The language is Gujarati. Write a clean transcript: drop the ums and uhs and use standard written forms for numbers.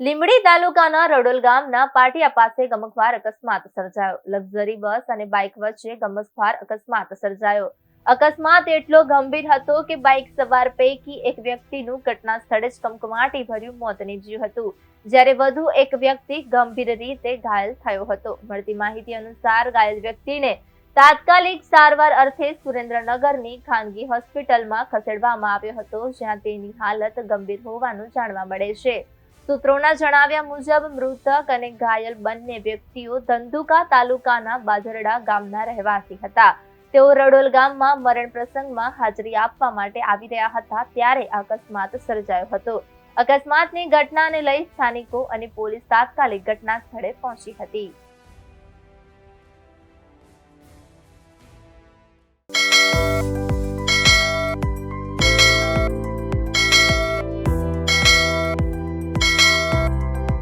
લીંબડી તાલુકાના રડોલ ગામના પાટિયા પાસે ગમખ્વાર અકસ્માત સર્જાયો. લક્ઝરી બસ અને બાઇક વચ્ચે ગમખ્વાર અકસ્માત સર્જાયો. અકસ્માત એટલો ગંભીર હતો કે બાઇક સવાર પૈકી એક વ્યક્તિનું ઘટના સ્થળે જ કમકમાટીભર્યું મોત નીપજ્યું હતું, જ્યારે વધુ એક વ્યક્તિ ગંભીર રીતે ઘાયલ થયો હતો. મળતી માહિતી અનુસાર ઘાયલ વ્યક્તિને તાત્કાલિક સારવાર અર્થે સુરેન્દ્રનગરની ખાનગી હોસ્પિટલમાં ખસેડવામાં આવ્યો હતો, જ્યાં તેની હાલત ગંભીર હોવાનું જાણવા મળે છે. સૂત્રોના જણાવ્યા મુજબ મૃતક અને ઘાયલ બંને વ્યક્તિઓ ધંધુકા તાલુકાના બાજરડા ગામના રહેવાસી હતા. તેઓ રડોલ ગામમાં મરણ પ્રસંગમાં હાજરી આપવા માટે આવી રહ્યા હતા, ત્યારે અકસ્માત સર્જાયો હતો. અકસ્માતની ઘટનાને લઈ સ્થાનિકો અને પોલીસ તાત્કાલિક ઘટના સ્થળે પહોંચી હતી.